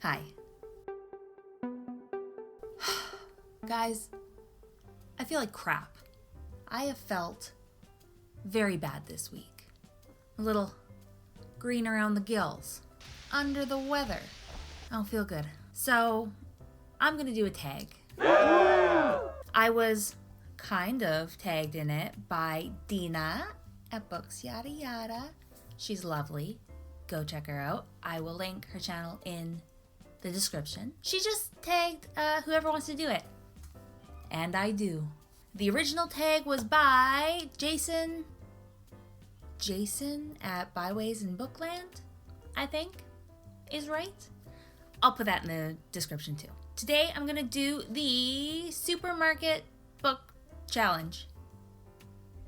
Hi. Guys, I feel like crap. I have felt very bad this week. A little green around the gills, under the weather. I don't feel good. So, I'm gonna do a tag. I was kind of tagged in it by Deana at Books Yada Yada. She's lovely. Go check her out. I will link her channel in the description. She just tagged whoever wants to do it. And I do. The original tag was by Jason at Byways and Bookland, I think is right. I'll put that in the description too. Today I'm gonna do the supermarket book challenge.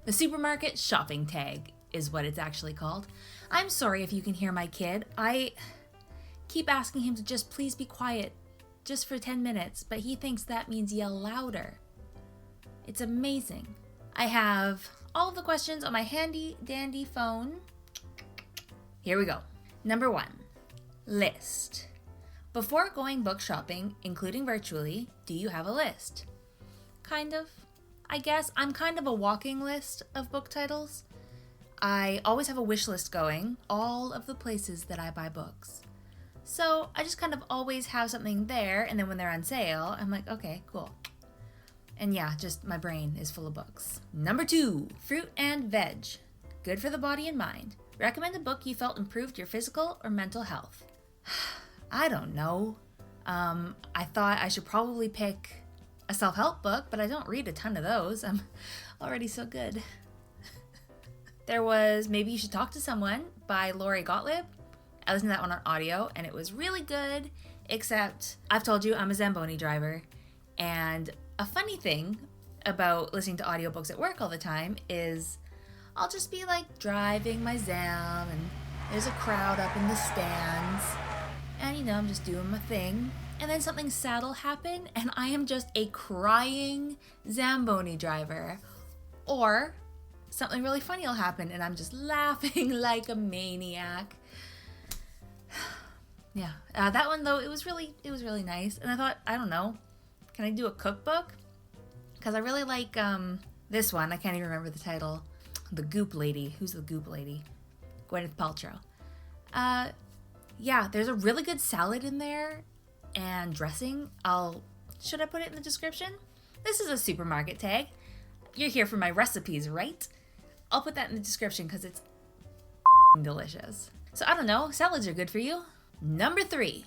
The supermarket shopping tag is what it's actually called. I'm sorry if you can hear my kid. I keep asking him to just please be quiet just for 10 minutes, but he thinks that means yell louder. It's amazing. I have all of the questions on my handy dandy phone. Here we go. Number 1, list. Before going book shopping, including virtually, do you have a list? Kind of. I guess I'm kind of a walking list of book titles. I always have a wish list going, all of the places that I buy books. So I just kind of always have something there, and then when they're on sale, I'm like, okay, cool. And yeah, just my brain is full of books. Number 2, fruit and veg. Good for the body and mind. Recommend a book you felt improved your physical or mental health. I don't know. I thought I should probably pick a self-help book, but I don't read a ton of those. I'm already so good. There was Maybe You Should Talk to Someone by Lori Gottlieb. I listened to that one on audio, and it was really good, except I've told you I'm a Zamboni driver, and a funny thing about listening to audiobooks at work all the time is I'll just be like driving my Zam, and there's a crowd up in the stands, and I'm just doing my thing, and then something sad will happen, and I am just a crying Zamboni driver, or something really funny will happen, and I'm just laughing like a maniac. Yeah, that one though, it was really nice, and I thought, I don't know, can I do a cookbook? Because I really like this one. I can't even remember the title. The Goop Lady. Who's the Goop Lady? Gwyneth Paltrow. Yeah, there's a really good salad in there and dressing. Should I put it in the description? This is a supermarket tag. You're here for my recipes, right? I'll put that in the description because it's delicious. So I don't know, salads are good for you. Number 3,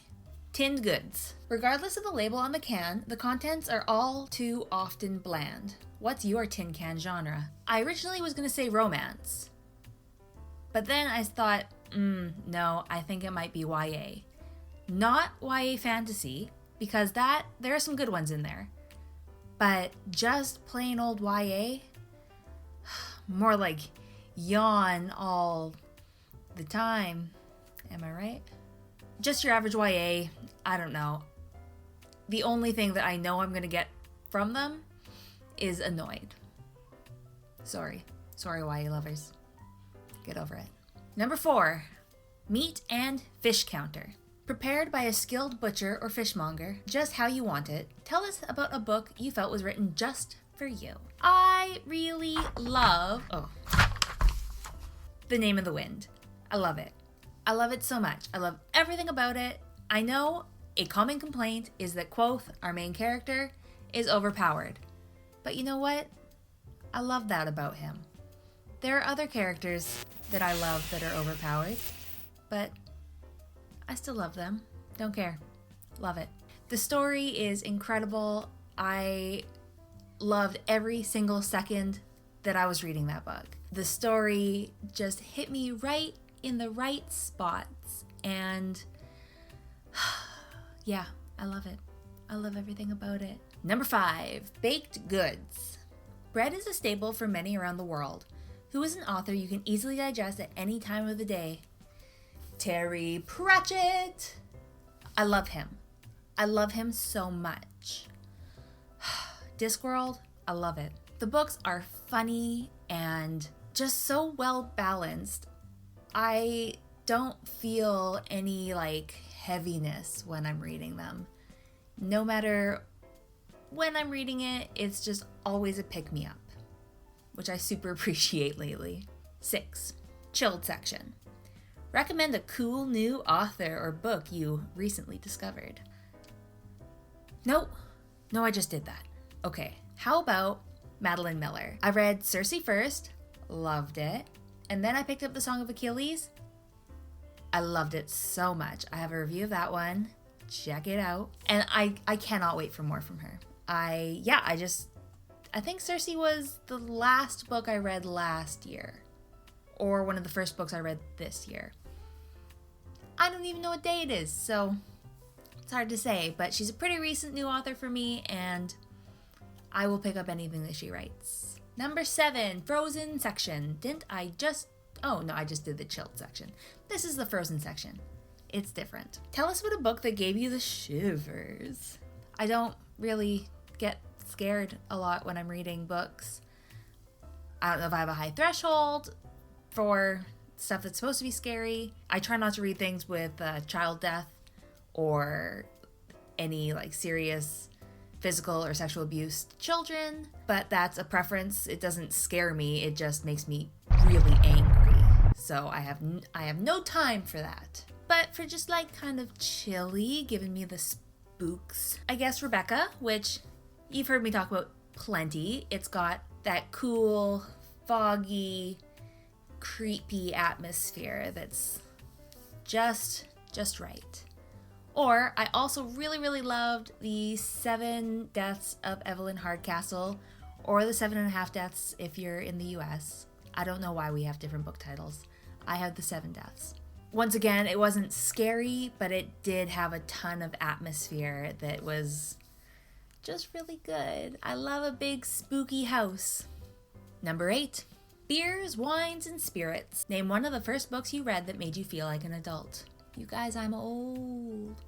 tinned goods. Regardless of the label on the can, the contents are all too often bland. What's your tin can genre? I originally was gonna say romance, but then I thought, no, I think it might be YA. Not YA fantasy, because there are some good ones in there, but just plain old YA, more like yawn all the time. Am I right? Just your average YA, I don't know. The only thing that I know I'm gonna get from them is annoyed. Sorry YA lovers. Get over it. Number 4, meat and fish counter. Prepared by a skilled butcher or fishmonger, just how you want it. Tell us about a book you felt was written just for you. I really love, The Name of the Wind. I love it. I love it so much. I love everything about it. I know a common complaint is that Quoth, our main character, is overpowered. But you know what? I love that about him. There are other characters that I love that are overpowered, but I still love them. Don't care. Love it. The story is incredible. I loved every single second that I was reading that book. The story just hit me right in the right spots, and yeah, I love it. I love everything about it. Number 5, baked goods. Bread is a staple for many around the world. Who is an author you can easily digest at any time of the day? Terry Pratchett. I love him. I love him so much. Discworld, I love it. The books are funny and just so well balanced. I don't feel any heaviness when I'm reading them. No matter when I'm reading it, it's just always a pick-me-up, which I super appreciate lately. 6. Chilled section. Recommend a cool new author or book you recently discovered. No, I just did that. Okay, how about Madeline Miller? I read Circe first, loved it, and then I picked up The Song of Achilles. I loved it so much. I have a review of that one. Check it out. And I cannot wait for more from her. I think Circe was the last book I read last year, or one of the first books I read this year. I don't even know what day it is, so it's hard to say, but she's a pretty recent new author for me, and I will pick up anything that she writes. Number 7, Frozen section. I just did the chilled section. This is the Frozen section. It's different. Tell us about a book that gave you the shivers. I don't really get scared a lot when I'm reading books. I don't know if I have a high threshold for stuff that's supposed to be scary. I try not to read things with child death or any like serious physical or sexual abuse to children, but that's a preference. It doesn't scare me. It just makes me really angry. So I have no time for that. But for just like kind of chilly, giving me the spooks, I guess Rebecca, which you've heard me talk about plenty. It's got that cool, foggy, creepy atmosphere that's just right. Or I also really loved the 7 Deaths of Evelyn Hardcastle, or the 7.5 Deaths if you're in the US. I don't know why we have different book titles. I have the 7 Deaths. Once again, it wasn't scary, but it did have a ton of atmosphere that was just really good. I love a big spooky house. Number 8, Beers, Wines, and Spirits. Name one of the first books you read that made you feel like an adult. You guys, I'm old.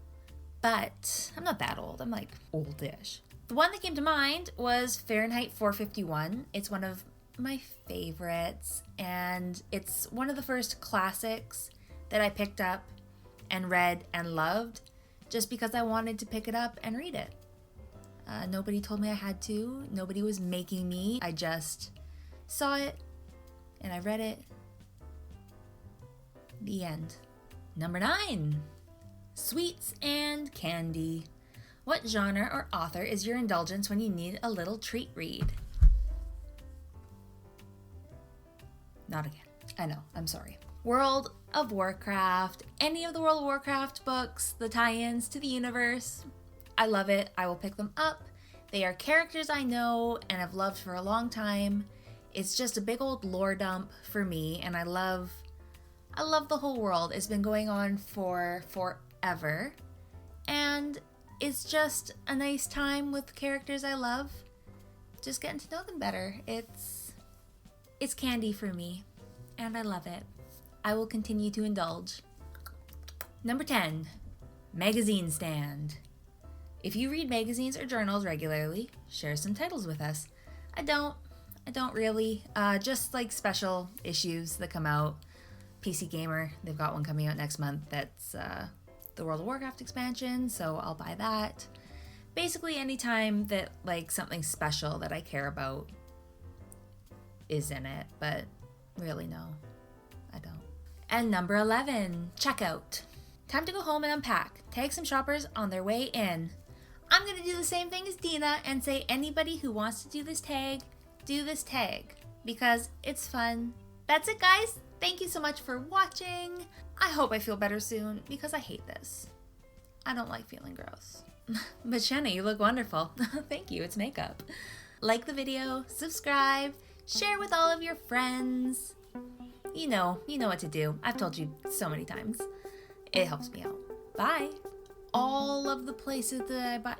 But I'm not that old. I'm like oldish. The one that came to mind was Fahrenheit 451. It's one of my favorites, and it's one of the first classics that I picked up and read and loved just because I wanted to pick it up and read it. Nobody told me I had to. Nobody was making me. I just saw it and I read it. The end. Number 9, Sweets and Candy. What genre or author is your indulgence when you need a little treat read? Not again. I know, I'm sorry. World of Warcraft, any of the World of Warcraft books, the tie-ins to the universe. I love it. I will pick them up. They are characters I know and have loved for a long time. It's just a big old lore dump for me, and I love the whole world. It's been going on for forever, and it's just a nice time with characters I love. Just getting to know them better. It's candy for me, and I love it. I will continue to indulge. Number 10, Magazine Stand. If you read magazines or journals regularly, share some titles with us. I don't really. Just like special issues that come out. PC Gamer, they've got one coming out next month that's the World of Warcraft expansion, so I'll buy that. Basically anytime that like something special that I care about is in it, but really no, I don't. And number 11, checkout. Time to go home and unpack. Tag some shoppers on their way in. I'm gonna do the same thing as Deana and say anybody who wants to do this tag, because it's fun. That's it, guys. Thank you so much for watching. I hope I feel better soon because I hate this. I don't like feeling gross. But Shanna, you look wonderful. Thank you, it's makeup. Like the video, subscribe, share with all of your friends. You know what to do. I've told you so many times. It helps me out. Bye. All of the places that I buy.